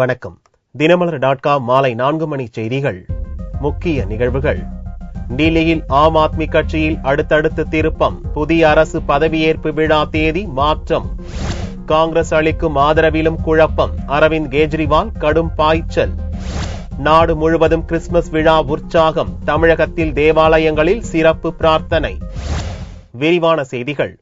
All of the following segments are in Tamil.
வணக்கம். தினமலர்.com மாலை 4 மணி செய்திகள். முக்கிய நிகழ்வுகள். டெல்லியில் ஆம் ஆத்மி கட்சியில் அடுத்தடுத்து திருப்பம். புதிய அரசு பதவியேற்பு விழா தேதி மாற்றம். காங்கிரஸ் அளிக்கும் ஆதரவிலும் குழப்பம். அரவிந்த் கெஜ்ரிவால் கடும் பாய்ச்சல். நாடு முழுவதும் கிறிஸ்துமஸ் விழா உற்சாகம். தமிழகத்தில் தேவாலயங்களில் சிறப்பு பிரார்த்தனை. விரிவான செய்திகள்.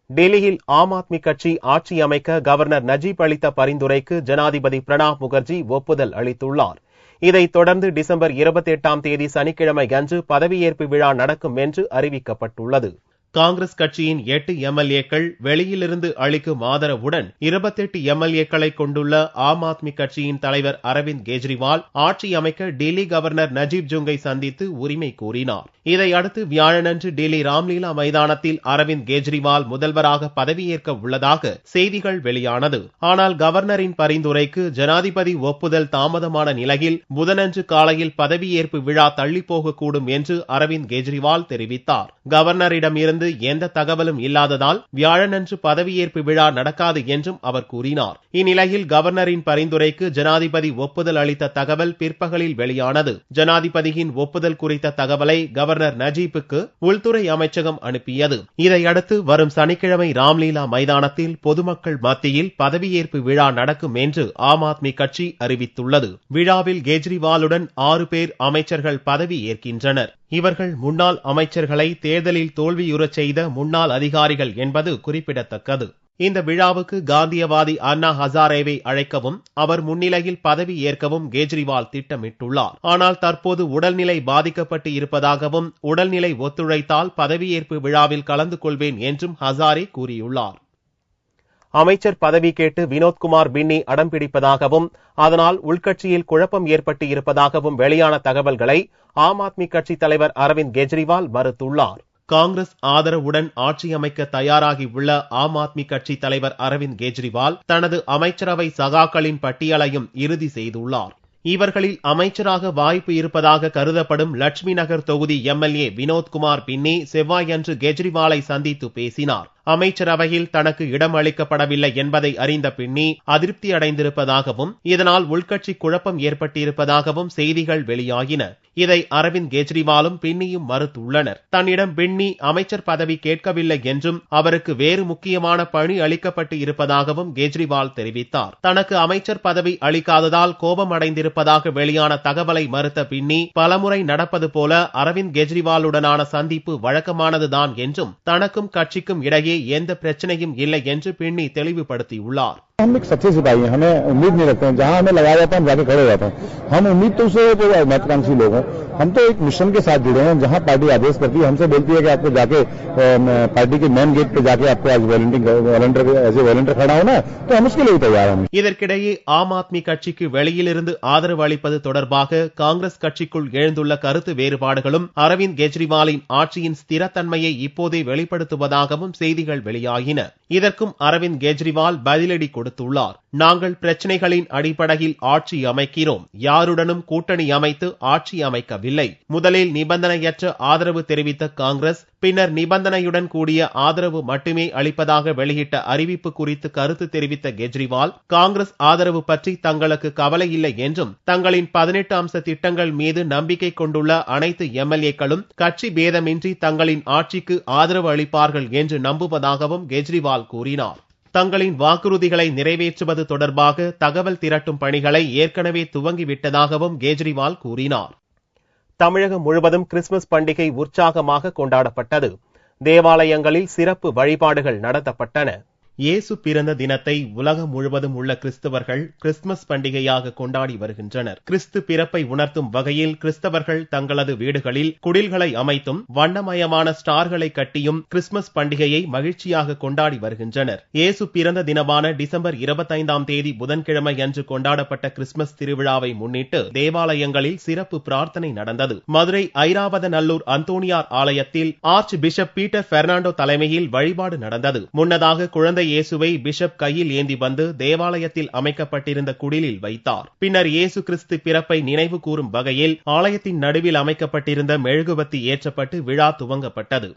டெல்லியில் ஆம் ஆத்மி கட்சி ஆட்சி அமைக்க கவர்னர் நஜீப் அளித்த பரிந்துரைக்கு ஜனாதிபதி பிரணாப் முகர்ஜி ஒப்புதல் அளித்துள்ளார். இதைத் தொடர்ந்து டிசம்பர் 28ஆம் தேதி சனிக்கிழமை அன்று பதவியேற்பு விழா நடக்கும் என்று அறிவிக்கப்பட்டுள்ளது. காங்கிரஸ் கட்சியின் 8 எம்எல்ஏக்கள் வெளியிலிருந்து அளிக்கும் ஆதரவுடன் 28 எம்எல்ஏக்களை கொண்டுள்ள ஆம் ஆத்மி கட்சியின் தலைவர் அரவிந்த் கெஜ்ரிவால் ஆட்சி அமைக்க டெல்லி கவர்னர் நஜீப் ஜுங்கை சந்தித்து உரிமை கோரினார். இதையடுத்து வியாழனன்று டெல்லி ராம்லீலா மைதானத்தில் அரவிந்த் கெஜ்ரிவால் முதல்வராக பதவியேற்க உள்ளதாக செய்திகள் வெளியானது. ஆனால் கவர்னரின் பரிந்துரைக்கு ஜனாதிபதி ஒப்புதல் தாமதமான நிலையில் புதனன்று காலையில் பதவியேற்பு விழா தள்ளிப்போகக்கூடும் என்று அரவிந்த் கெஜ்ரிவால் தெரிவித்தார். கவர்னரிடம் இருந்து எந்த தகவலும் இல்லாததால் வியாழனன்று பதவியேற்பு விழா நடக்காது என்றும் அவர் கூறினார். இந்நிலையில் கவர்னரின் பரிந்துரைக்கு ஜனாதிபதி ஒப்புதல் அளித்த தகவல் பிற்பகலில் வெளியானது. ஜனாதிபதியின் ஒப்புதல் குறித்த தகவலை கவர்னர் நஜீப்புக்கு உள்துறை அமைச்சகம் அனுப்பியது. இதையடுத்து வரும் சனிக்கிழமை ராம்லீலா மைதானத்தில் பொதுமக்கள் மத்தியில் பதவியேற்பு விழா நடக்கும் என்று ஆம் ஆத்மி கட்சி அறிவித்துள்ளது. விழாவில் கெஜ்ரிவாலுடன் 6 பேர் அமைச்சர்கள் பதவி ஏற்கின்றனர். இவர்கள் முன்னாள் அமைச்சர்களை தேர்தலில் தோல்வியுறச் செய்த முன்னாள் அதிகாரிகள் என்பது குறிப்பிடத்தக்கது. இந்த விழாவுக்கு காந்தியவாதி அண்ணா ஹசாரேவை அழைக்கவும் அவர் முன்னிலையில் பதவி ஏற்கவும் கெஜ்ரிவால் திட்டமிட்டுள்ளார். ஆனால் தற்போது உடல்நிலை பாதிக்கப்பட்டு இருப்பதாகவும் உடல்நிலை ஒத்துழைத்தால் பதவியேற்பு விழாவில் கலந்து கொள்வேன் என்றும் ஹசாரே கூறியுள்ளார். அமைச்சர் பதவி கேட்டு வினோத்குமார் பின்னி அடம்பிடிப்பதாகவும் அதனால் உள்கட்சியில் குழப்பம் ஏற்பட்டு இருப்பதாகவும் வெளியான தகவல்களை ஆம் ஆத்மி கட்சி தலைவர் அரவிந்த் கெஜ்ரிவால் மறுத்துள்ளார். காங்கிரஸ் ஆதரவுடன் ஆட்சி அமைக்க தயாராகி உள்ள ஆம் ஆத்மி கட்சி தலைவர் அரவிந்த் கெஜ்ரிவால் தனது அமைச்சரவை சகாக்களின் பட்டியலையும் இறுதி செய்துள்ளார். இவர்களில் அமைச்சராக வாய்ப்பு இருப்பதாக கருதப்படும் லட்சுமி நகர் தொகுதி எம்எல்ஏ வினோத்குமார் பின்னி செவ்வாயன்று கெஜ்ரிவாலை சந்தித்து பேசினார். அமைச்சரவையில் தனக்கு இடம் அளிக்கப்படவில்லை என்பதை அறிந்த பின்னி அதிருப்தி அடைந்திருப்பதாகவும் இதனால் உள்கட்சி குழப்பம் ஏற்பட்டிருப்பதாகவும் செய்திகள் வெளியாகின. இதை அரவிந்த் கெஜ்ரிவாலும் பின்னியும் மறுத்துள்ளனர். தன்னிடம் பின்னி அமைச்சர் பதவி கேட்கவில்லை என்றும் அவருக்கு வேறு முக்கியமான பணி அளிக்கப்பட்டு இருப்பதாகவும் கெஜ்ரிவால் தெரிவித்தார். தனக்கு அமைச்சர் பதவி அளிக்காததால் கோபம் அடைந்திருப்பதாக வெளியான தகவலை மறுத்த பின்னி பலமுறை நடப்பது போல அரவிந்த் கெஜ்ரிவாலுடனான சந்திப்பு வழக்கமானதுதான் என்றும் தனக்கும் கட்சிக்கும் இடையே எந்த பிரச்சனையும் இல்லை என்று பின்னி தெளிவுபடுத்தியுள்ளார். हम एक सच्चे सिपाही हैं, हमें उम्मीद नहीं रखते हैं, जहां हमें लगाया जाता है हम जाके खड़े हो जाते हैं. हम उम्मीद तो उससे जो महत्वाकांक्षी लोग हैं, हम तो एक मिशन के साथ जुड़े हैं. जहां पार्टी आदेश करती है हमसे बोलती है कि आपको जाके पार्टी के मेन गेट पे जाके आपको आज वॉलंटियर खड़ा होना है, तो हम उसके लिए तैयार हैं. இதற்கிடையே ஆம் ஆத்மி கட்சிக்கு வெளியிலிருந்து ஆதரவு அளிப்பது தொடர்பாக காங்கிரஸ் கட்சிக்குள் எழுந்துள்ள கருத்து வேறுபாடுகளும் அரவிந்த் கெஜ்ரிவாலின் ஆட்சியின் ஸ்திரத்தன்மையை இப்போதே வெளிப்படுத்துவதாகவும் செய்திகள் வெளியாகின. இதற்கும் அரவிந்த் கெஜ்ரிவால் பதிலடி கொடுத்துள்ளார். நாங்கள் பிரச்சனைகளின் அடிப்படையில் ஆட்சி அமைக்கிறோம், யாருடனும் கூட்டணி அமைத்து ஆட்சி அமைக்கவில்லை. முதலில் நிபந்தனையற்ற ஆதரவு தெரிவித்த காங்கிரஸ் பின்னர் நிபந்தனையுடன் கூடிய ஆதரவு மட்டுமே அளிப்பதாக வெளியிட்ட அறிவிப்பு குறித்து கருத்து தெரிவித்த கெஜ்ரிவால் காங்கிரஸ் ஆதரவு பற்றி தங்களுக்கு கவலை இல்லை என்றும் தங்களின் 18 அம்ச திட்டங்கள் மீது நம்பிக்கை கொண்டுள்ள அனைத்து எம்எல்ஏக்களும் கட்சி பேதமின்றி தங்களின் ஆட்சிக்கு ஆதரவு அளிப்பார்கள் என்று நம்புவதாகவும் கெஜ்ரிவால் கூறினார். தங்களின் வாக்குறுதிகளை நிறைவேற்றுவது தொடர்பாக தகவல் திரட்டும் பணிகளை ஏற்கனவே துவங்கிவிட்டதாகவும் கெஜ்ரிவால் கூறினார். தமிழகம் முழுவதும் கிறிஸ்துமஸ் பண்டிகை உற்சாகமாக கொண்டாடப்பட்டது. தேவாலயங்களில் சிறப்பு வழிபாடுகள் நடத்தப்பட்டன. இயேசு பிறந்த தினத்தை உலகம் முழுவதும் உள்ள கிறிஸ்தவர்கள் கிறிஸ்துமஸ் பண்டிகையாக கொண்டாடி வருகின்றனர். கிறிஸ்து பிறப்பை உணர்த்தும் வகையில் கிறிஸ்தவர்கள் தங்களது வீடுகளில் குடில்களை அமைத்தும் வண்ணமயமான ஸ்டார்களை கட்டியும் கிறிஸ்துமஸ் பண்டிகையை மகிழ்ச்சியாக கொண்டாடி வருகின்றனர். இயேசு பிறந்த தினமான டிசம்பர் 25ஆம் தேதி புதன்கிழமை அன்று கொண்டாடப்பட்ட கிறிஸ்துமஸ் திருவிழாவை முன்னிட்டு தேவாலயங்களில் சிறப்பு பிரார்த்தனை நடந்தது. மதுரை ஐராவதநல்லூர் அந்தோணியார் ஆலயத்தில் ஆர்ச் பிஷப் பீட்டர் பெர்னாண்டோ தலைமையில் வழிபாடு நடந்தது. முன்னதாக குழந்தை இயேசுவை பிஷப் கையில் ஏந்தி வந்து தேவாலயத்தில் அமைக்கப்பட்டிருந்த குடிலில் வைத்தார். பின்னர் இயேசு கிறிஸ்து பிறப்பை நினைவு கூறும் வகையில் ஆலயத்தின் நடுவில் அமைக்கப்பட்டிருந்த மெழுகுவர்த்தி ஏற்றப்பட்டு விழா துவங்கப்பட்டது.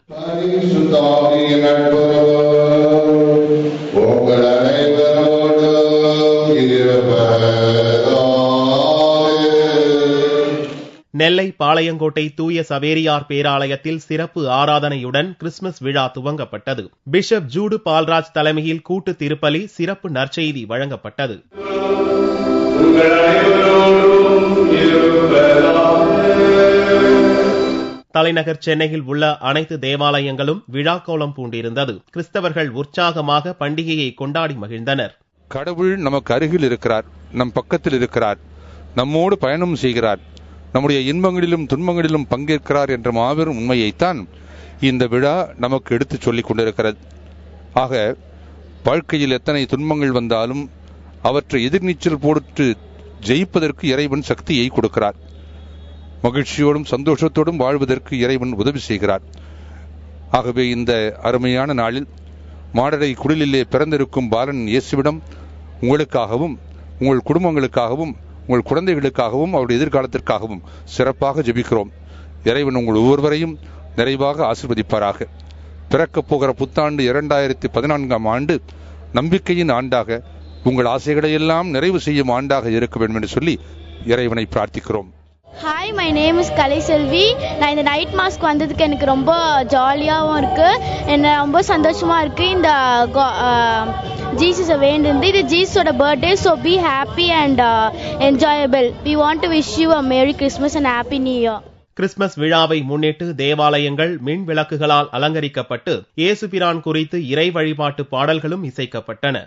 நெல்லை பாளையங்கோட்டை தூய சவேரியார் பேராலயத்தில் சிறப்பு ஆராதனையுடன் கிறிஸ்துமஸ் விழா துவங்கப்பட்டது. பிஷப் ஜூடு பால்ராஜ் தலைமையில் கூட்டு திருப்பலி, சிறப்பு நற்செய்தி வழங்கப்பட்டது. தலைநகர் சென்னையில் உள்ள அனைத்து தேவாலயங்களும் விழாக்கோலம் பூண்டிருந்தது. கிறிஸ்தவர்கள் உற்சாகமாக பண்டிகையை கொண்டாடி மகிழ்ந்தனர். கடவுள் நமக்கு அருகில் இருக்கிறார், நம் பக்கத்தில் இருக்கிறார், நம்மோடு பயணம் செய்கிறார், நம்முடைய இன்பங்களிலும் துன்பங்களிலும் பங்கேற்கிறார் என்ற மாபெரும் உண்மையைத்தான் இந்த விழா நமக்கு எடுத்துச் சொல்லிக் கொண்டிருக்கிறது. ஆக வாழ்க்கையில் எத்தனை துன்பங்கள் வந்தாலும் அவற்றை எதிர்நீச்சல் போட்டு ஜெயிப்பதற்கு இறைவன் சக்தியை கொடுக்கிறார். மகிழ்ச்சியோடும் சந்தோஷத்தோடும் வாழ்வதற்கு இறைவன் உதவி செய்கிறார். ஆகவே இந்த அருமையான நாளில் மாடரை குடிலிலே பிறந்திருக்கும் பாலன் இயேசுவிடம் உங்களுக்காகவும் உங்கள் குடும்பங்களுக்காகவும் உங்கள் குழந்தைகளுக்காகவும் அவருடைய எதிர்காலத்திற்காகவும் சிறப்பாக ஜெபிக்கிறோம். இறைவன் உங்கள் ஒவ்வொருவரையும் நிறைவாக ஆசீர்வதிப்பாராக. பிறக்கப் போகிற புத்தாண்டு 2014 ஆண்டு நம்பிக்கையின் ஆண்டாக உங்கள் ஆசைகளை எல்லாம் நிறைவு செய்யும் ஆண்டாக இருக்க வேண்டும் என்று சொல்லி இறைவனை பிரார்த்திக்கிறோம். Hi, my name is Kalaiselvi. நான் இந்த நைட் மாஸ்க் வந்ததுக்கு எனக்கு ரொம்ப ஜாலியாகவும் இருக்குது, என்ன ரொம்ப சந்தோஷமாக இருக்குது. இந்த ஜீசஸை வேண்டிருந்து இது ஜீசஸோட birthday, so be happy and enjoyable. We want to wish you a merry Christmas and happy new year. கிறிஸ்துமஸ் விழாவை முன்னிட்டு தேவாலயங்கள் மின் விளக்குகளால் அலங்கரிக்கப்பட்டு இயேசுபிரான் குறித்து இறை வழிபாட்டு பாடல்களும் இசைக்கப்பட்டன.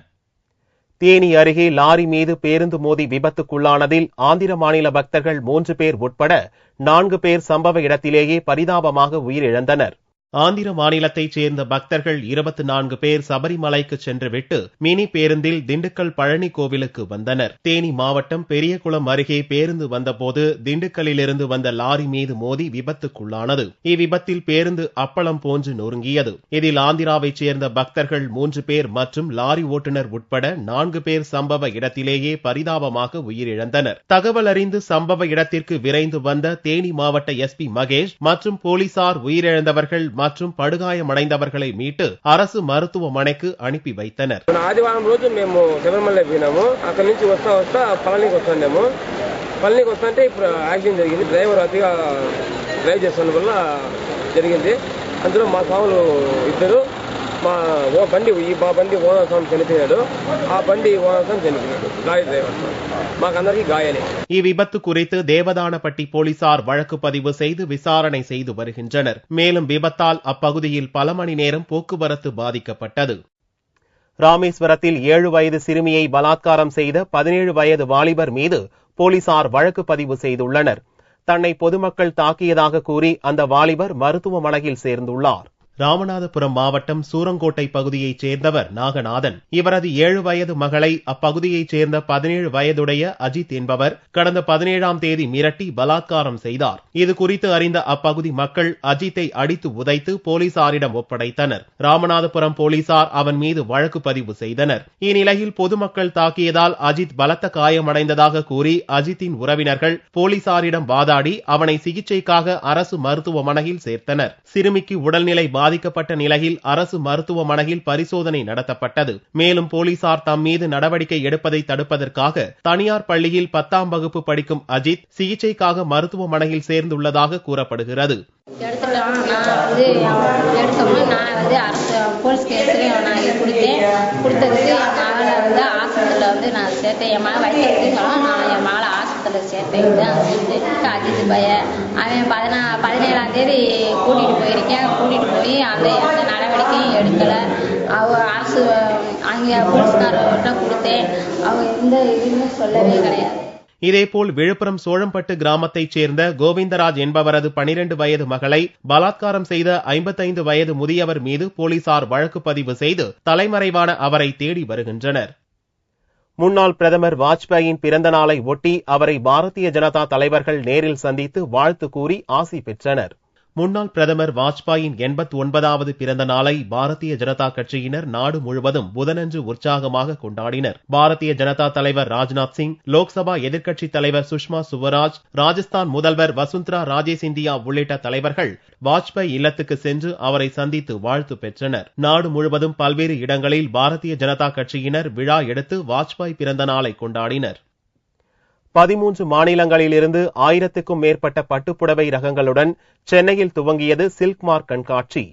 தேனி அருகே லாரி மீது பேருந்து மோதி விபத்துக்குள்ளானதில் ஆந்திர மாநில பக்தர்கள் 3 பேர் உட்பட 4 பேர் சம்பவ இடத்திலேயே பரிதாபமாக உயிரிழந்தனர். ஆந்திர மாநிலத்தைச் சேர்ந்த பக்தர்கள் 24 பேர் சபரிமலைக்கு சென்றுவிட்டு மினி பேருந்தில் திண்டுக்கல் பழனி கோவிலுக்கு வந்தனர். தேனி மாவட்டம் பெரியகுளம் அருகே பேருந்து வந்தபோது திண்டுக்கல்லிலிருந்து வந்த லாரி மீது மோதி விபத்துக்குள்ளானது. இவ்விபத்தில் பேருந்து அப்பளம் போன்று நொறுங்கியது. இதில் ஆந்திராவைச் சேர்ந்த பக்தர்கள் 3 பேர் மற்றும் லாரி ஓட்டுநர் உட்பட 4 பேர் சம்பவ இடத்திலேயே பரிதாபமாக உயிரிழந்தனர். தகவல் அறிந்து சம்பவ இடத்திற்கு விரைந்து வந்த தேனி மாவட்ட எஸ்பி மகேஷ் மற்றும் போலீசார் உயிரிழந்தவர்கள் மற்றும் పడుగాయమடைந்தவர்களை மீட்டு அரசு మరుతువమனைக்கு అనిపి వైతனர். ఆదివారం రోజు మేము శబరిమల పోయినాము. అక్కడి నుంచి వస్తా పళనికి వస్తున్నాము. పళనికి వస్తుంటే ఇప్పుడు యాక్సిడెంట్ జరిగింది. డ్రైవర్ అతిగా డ్రైవ్ చేస్తున్న వల్ల జరిగింది. అందులో మా స్వాములు ఇద్దరు, మా బండి ఓనర్ స్వామి చనిపోయాడు. ఆ బండి ఓనర్ స్వామి చనిపోయాడు, లారీ డ్రైవర్. మాకందరికీ గాయాలే. ఈ விபத்து குறித்து தேவதானப்பட்டி போலீசார் வழக்கு பதிவு செய்து விசாரணை செய்து வருகின்றனர். மேலும் விபத்தால் அப்பகுதியில் பல மணி நேரம் போக்குவரத்து பாதிக்கப்பட்டது. ராமேஸ்வரத்தில் 7 வயது சிறுமியை பலாத்காரம் செய்த 17 வயது வாலிபர் மீது போலீசார் வழக்கு பதிவு செய்துள்ளனர். தன்னை பொதுமக்கள் தாக்கியதாக கூறி அந்த வாலிபர் மருத்துவமனையில் சேர்ந்துள்ளார். ராமநாதபுரம் மாவட்டம் சூரங்கோட்டை பகுதியைச் சேர்ந்தவர் நாகநாதன். இவரது 7 வயது மகளை அப்பகுதியைச் சேர்ந்த 17 வயதுடைய அஜித் என்பவர் கடந்த 17ஆம் தேதி மிரட்டி பலாத்காரம் செய்தார். இது குறித்து அறிந்த அப்பகுதி மக்கள் அஜித்தை அடித்து உதைத்து போலீசாரிடம் ஒப்படைத்தனர். ராமநாதபுரம் போலீசார் அவன் மீது வழக்கு பதிவு செய்தனர். இந்நிலையில் பொதுமக்கள் தாக்கியதால் அஜித் பலத்த காயமடைந்ததாக கூறி அஜித்தின் உறவினர்கள் போலீசாரிடம் வாதாடி அவனை சிகிச்சைக்காக அரசு மருத்துவமனையில் சேர்த்தனர். சிறுமிக்கு உடல்நிலை பாதிக்கப்பட்ட நிலையில் அரசு மருத்துவமனையில் பரிசோதனை நடத்தப்பட்டது. மேலும் போலீசார் தம் மீது நடவடிக்கை எடுப்பதை தடுப்பதற்காக தனியார் பள்ளியில் 10ஆம் வகுப்பு படிக்கும் அஜித் சிகிச்சைக்காக மருத்துவமனையில் சேர்ந்துள்ளதாக கூறப்படுகிறது. அரசு போலீஸ் கேஸ்லயும் நான் கொடுத்ததுக்கு என் மகளை ஆஸ்பத்திரியில் நான் சேர்த்தேன். என் மகளை வயிற்றுக்கு நான் என் மகளை ஆஸ்பத்திரியில் சேர்த்தேன். அஜித் பைய அவன் 17ஆம் தேதி கூட்டிட்டு போய் அந்த எந்த நடவடிக்கையும் எடுக்கல. அரசு அங்கே போலீஸ்காரர்கிட்ட கொடுத்தேன். அவங்க எந்த இதுன்னு சொல்லவே கிடையாது. இதேபோல் விழுப்புரம் சோழம்பட்டு கிராமத்தைச் சேர்ந்த கோவிந்தராஜ் என்பவரது 12 வயது மகளை பலாத்காரம் செய்த 55 வயது முதியவர் மீது போலீசார் வழக்கு பதிவு செய்து தலைமறைவான அவரை தேடி வருகின்றனர். முன்னாள் பிரதமர் வாஜ்பாயின் பிறந்த நாளை ஒட்டி அவரை பாரதிய ஜனதா தலைவர்கள் நேரில் சந்தித்து வாழ்த்து கூறி ஆசி பெற்றனர். முன்னாள் பிரதமர் வாஜ்பாயின் 89வது பிறந்த நாளை பாரதிய ஜனதா கட்சியினர் நாடு முழுவதும் புதனன்று உற்சாகமாக கொண்டாடினர். பாரதிய ஜனதா தலைவர் ராஜ்நாத் சிங், லோக்சபா எதிர்க்கட்சித் தலைவர் சுஷ்மா சுவராஜ், ராஜஸ்தான் முதல்வர் வசுந்தரா ராஜே சிந்தியா உள்ளிட்ட தலைவர்கள் வாஜ்பாய் இல்லத்துக்கு சென்று அவரை சந்தித்து வாழ்த்து பெற்றனர். நாடு முழுவதும் பல்வேறு இடங்களில் பாரதிய ஜனதா கட்சியினர் விழா எடுத்து வாஜ்பாய் பிறந்த நாளை கொண்டாடினர். 13 மாநிலங்களிலிருந்து 1000க்கும் மேற்பட்ட பட்டுப்புடவை ரகங்களுடன் சென்னையில் துவங்கியது சில்க் மார்க் கண்காட்சி.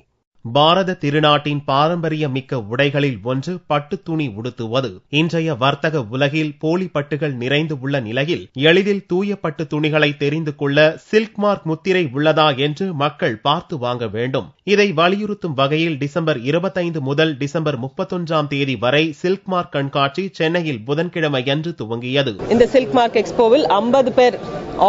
பாரத திருநாட்டின் பாரம்பரிய மிக்க உடைகளில் ஒன்று பட்டு துணி உடுத்துவது. இன்றைய வர்த்தக உலகில் போலி பட்டுகள் நிறைந்து உள்ள நிலையில் எளிதில் தூய பட்டு துணிகளை தெரிந்து கொள்ள சில்க் மார்க் முத்திரை உள்ளதா என்று மக்கள் பார்த்து வாங்க வேண்டும். இதை வலியுறுத்தும் வகையில் டிசம்பர் 25 முதல் டிசம்பர் 31ஆம் தேதி வரை சில்க் மார்க் கண்காட்சி சென்னையில் புதன்கிழமையன்று துவங்கியது. இந்த சில்க் மார்க் எக்ஸ்போவில் 50 பேர்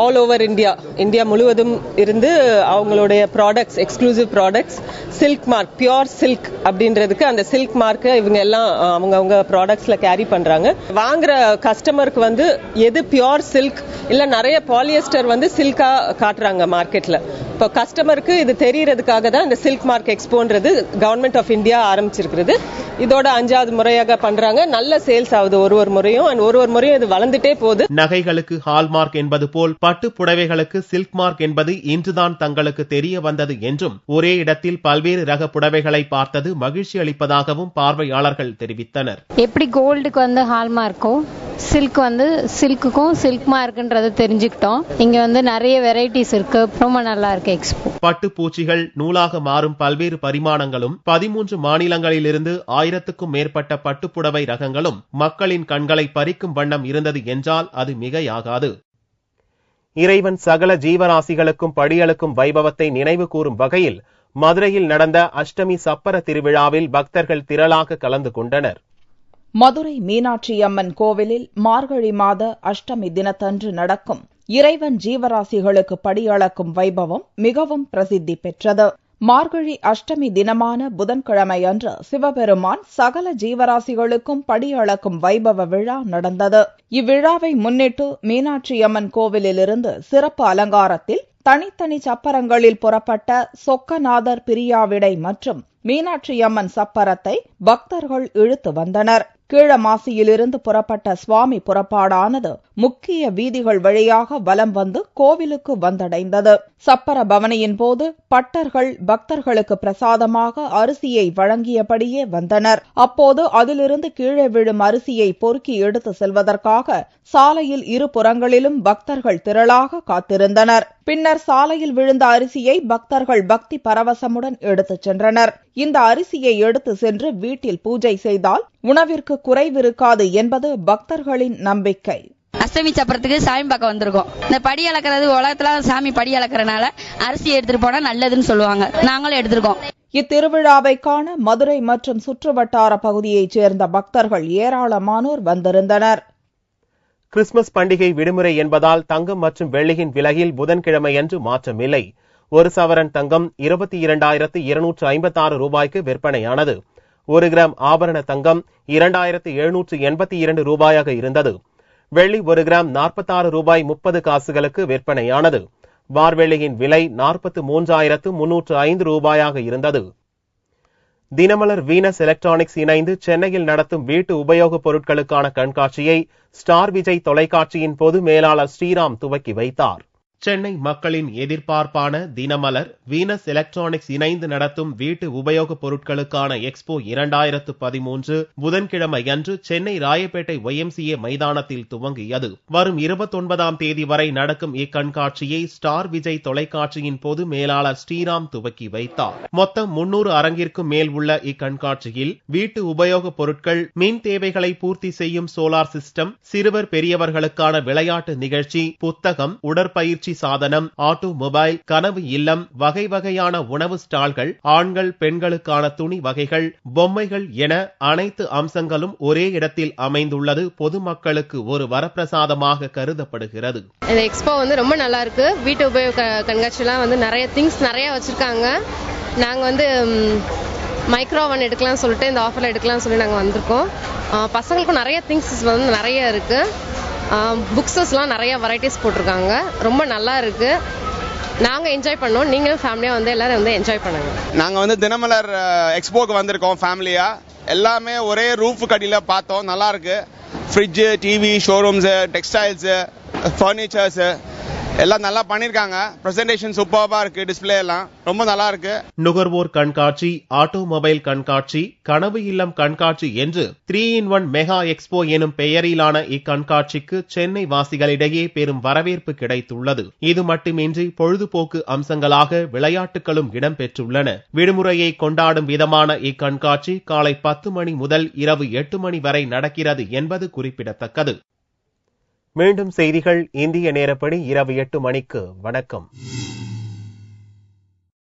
ஆல் ஓவர் இந்தியா முழுவதும் இருந்து அவங்களுடைய products, exclusive products, silk mark, pure silk அப்படின்றதுக்கு அந்த சில்க் மார்க்கை இவங்க எல்லாம் அவங்க ப்ராடக்ட்ஸ்ல கேரி பண்றாங்க. வாங்குற கஸ்டமருக்கு வந்து எது பியூர் சில்க் இல்ல நிறைய பாலியஸ்டர் வந்து சில்கா காட்டுறாங்க மார்க்கெட்ல. இப்போ கஸ்டமருக்கு இது தெரியறதுக்காக தான் இந்த சில்க் மார்க் எக்ஸ்போன்றது கவர்மெண்ட் ஆஃப் இந்தியா ஆரம்பிச்சிருக்கிறது. இதோட 5வது முறையாக பண்றாங்க. நல்ல சேல்ஸ் ஆகுது ஒரு முறையும், ஒரு முறையும் இது வளர்ந்துட்டே போகுது. நகைகளுக்கு ஹால்மார்க் என்பது போல் பட்டு புடவைகளுக்கு சில்க் மார்க் என்பது இன்றுதான் தங்களுக்கு தெரிய வந்தது என்றும், ஒரே இடத்தில் பல்வேறு ரக புடவைகளை பார்த்தது மகிழ்ச்சி அளிப்பதாகவும் பார்வையாளர்கள் தெரிவித்தனர். எப்படி கோல்டுக்கு வந்து ஹால்மார்க்கும் சில்க் வந்து சில்க்குக்கும் சில்க் மார்க்ன்றது தெரிஞ்சுக்கிட்டோம். இங்க வந்து நிறைய வெரைட்டிஸ் இருக்கு, ரொம்ப நல்லா இருக்கு எக்ஸ்போ. பட்டு பூச்சிகள் நூலாக மாறும் பல்வேறு பரிமாணங்களும் 13 மாநிலங்களிலிருந்து 1000க்கும் மேற்பட்ட பட்டுப்புடவை ரகங்களும் மக்களின் கண்களை பறிக்கும் வண்ணம் இருந்தது என்றால் அது மிகையாகாது. இறைவன் சகல ஜீவராசிகளுக்கும் படியளக்கும் வைபவத்தை நினைவு கூறும் வகையில் மதுரையில் நடந்த அஷ்டமி சப்பர திருவிழாவில் பக்தர்கள் திரளாக கலந்து கொண்டனர். மதுரை மீனாட்சி அம்மன் கோவிலில் மார்கழி மாத அஷ்டமி தினத்தன்று நடக்கும் இறைவன் ஜீவராசிகளுக்கு படியளக்கும் வைபவம் மிகவும் பிரசித்தி பெற்றது. மார்கழி அஷ்டமி தினமான புதன்கிழமை அன்று சிவபெருமான் சகல ஜீவராசிகளுக்கும் படியளக்கும் வைபவ விழா நடந்தது. இவ்விழாவை முன்னிட்டு மீனாட்சி அம்மன் கோவிலிலிருந்து சிறப்பு அலங்காரத்தில் தனித்தனி சப்பரங்களில் புறப்பட்ட சொக்கநாதர் பிரியாவிடை மற்றும் மீனாட்சி அம்மன் சப்பரத்தை பக்தர்கள் இழுத்து வந்தனர். கீழமாசியிலிருந்து புறப்பட்ட சுவாமி புறப்பாடானது முக்கிய வீதிகள் வழியாக வலம் வந்து கோவிலுக்கு வந்தடைந்தது. சப்பர பவனியின் போது பட்டர்கள் பக்தர்களுக்கு பிரசாதமாக அரிசியை வழங்கியபடியே வந்தனர். அப்போது அதிலிருந்து கீழே விழும் அரிசியை பொறுக்கி எடுத்து செல்வதற்காக சாலையில் இரு புறங்களிலும் பக்தர்கள் திரளாக காத்திருந்தனர். பின்னர் சாலையில் விழுந்த அரிசியை பக்தர்கள் பக்தி பரவசமுடன் எடுத்துச் சென்றனர். இந்த அரிசியை எடுத்து சென்று வீட்டில் பூஜை செய்தால் உணவிற்கு குறைவிருக்காது என்பது பக்தர்களின் நம்பிக்கை. அஷ்டமி சப்பரத்துக்கு சாமி பார்க்க வந்திருக்கோம். இந்த படி அளக்கிறது உலகத்துல சாமி படி அளக்கிறனால அரிசி எடுத்துட்டு போனா நல்லதுன்னு சொல்லுவாங்க. நாங்களும் எடுத்திருக்கோம். இத்திருவிழாவை காண மதுரை மற்றும் சுற்றுவட்டார பகுதியைச் சேர்ந்த பக்தர்கள் ஏராளமானோர் வந்திருந்தனர். கிறிஸ்துமஸ் பண்டிகை விடுமுறை என்பதால் தங்கம் மற்றும் வெள்ளியின் விலையில் புதன்கிழமையன்று மாற்றமில்லை. ஒரு சவரன் தங்கம் 22,256 ரூபாய்க்கு விற்பனையானது. 1 கிராம் ஆபரண தங்கம் 2,782 ரூபாயாக இருந்தது. வெள்ளி 1 கிராம் 46 ரூபாய் 30 காசுகளுக்கு விற்பனையானது. வார்வெள்ளியின் விலை 43,305 ரூபாயாக இருந்தது. தினமலர் வீனஸ் எலக்ட்ரானிக்ஸ் இணைந்து சென்னையில் நடத்தும் வீட்டு உபயோகப் பொருட்களுக்கான கண்காட்சியை ஸ்டார் விஜய் தொலைக்காட்சியின் பொது மேலாளர் ஸ்ரீராம் துவக்கி வைத்தார். சென்னை மக்களின் எதிர்பார்ப்பான தினமலர் வீனஸ் எலக்ட்ரானிக்ஸ் இணைந்து நடத்தும் வீட்டு உபயோகப் பொருட்களுக்கான எக்ஸ்போ 2013 புதன்கிழமையன்று சென்னை ராயப்பேட்டை YMCA மைதானத்தில் துவங்கியது. வரும் 29ஆம் தேதி வரை நடக்கும் இக்கண்காட்சியை ஸ்டார் விஜய் தொலைக்காட்சியின் பொது மேலாளர் ஸ்ரீராம் துவக்கி வைத்தார். மொத்தம் 300 அரங்கிற்கும் மேல் உள்ள இக்கண்காட்சியில் வீட்டு உபயோகப் பொருட்கள், மின் தேவைகளை பூர்த்தி செய்யும் சோலார் சிஸ்டம், சிறுவர் பெரியவர்களுக்கான விளையாட்டு நிகழ்ச்சி, புத்தகம், உடற்பயிற்சி சாதனம், ஆட்டோமொபைல், கனவு இல்லம், வகை வகையான உணவு ஸ்டால்கள், ஆண்கள் பெண்களுக்கான துணி வகைகள், பொம்மைகள் என அனைத்து அம்சங்களும் ஒரே இடத்தில் அமைந்துள்ளது பொதுமக்களுக்கு ஒரு வரப்பிரசாதமாக கருதப்படுகிறது. இந்த எக்ஸ்போ வந்து ரொம்ப நல்லா இருக்கு. வீட்டு உபயோக கண்காட்சியெல்லாம் வந்து நிறைய திங்ஸ் நிறைய வச்சிருக்காங்க. நாங்க வந்து மைக்ரோவன் எடுக்கலாம் சொல்லிட்டு இந்த ஆஃபர்ல எடுக்கலாம் சொல்லி நாங்க வந்திருக்கோம். பசங்களுக்கும் நிறைய திங்ஸ் வந்து நிறைய இருக்கு. புக்ஸஸ்லாம் நிறைய வெரைட்டிஸ் போட்டிருக்காங்க. ரொம்ப நல்லா இருக்கு. நாங்கள் என்ஜாய் பண்ணோம், நீங்களும் ஃபேமிலியாக வந்து எல்லாரும் வந்து என்ஜாய் பண்ணுங்க. நாங்கள் வந்து தினமலர் எக்ஸ்போக்கு வந்திருக்கோம் ஃபேமிலியாக. எல்லாமே ஒரே ரூஃப் கடியில் பார்த்தோம், நல்லா இருக்கு. Fridge, TV, showrooms, textiles, furnitures எல்லாம் நல்லா பண்ணிருக்காங்க. பிரசன்டேஷன் சூப்பர்பா இருக்கு, டிஸ்பிளே எல்லாம் ரொம்ப நல்லா இருக்கு. நுகர்வோர் கண்காட்சி, ஆட்டோமொபைல் கண்காட்சி, கனவு இல்லம் கண்காட்சி என்று 3-in-1 மெகா எக்ஸ்போ எனும் பெயரிலான இக்கண்காட்சிக்கு சென்னை வாசிகளிடையே பெரும் வரவேற்பு கிடைத்துள்ளது. இது மட்டுமின்றி பொழுதுபோக்கு அம்சங்களாக விளையாட்டுகளும் இடம்பெற்றுள்ளன. விடுமுறையை கொண்டாடும் விதமான இக்கண்காட்சி காலை 10 மணி முதல் இரவு 8 மணி வரை நடக்கிறது என்பது குறிப்பிடத்தக்கது. மீண்டும் செய்திகள் இந்திய நேரப்படி இரவு 8 மணிக்கு. வணக்கம்.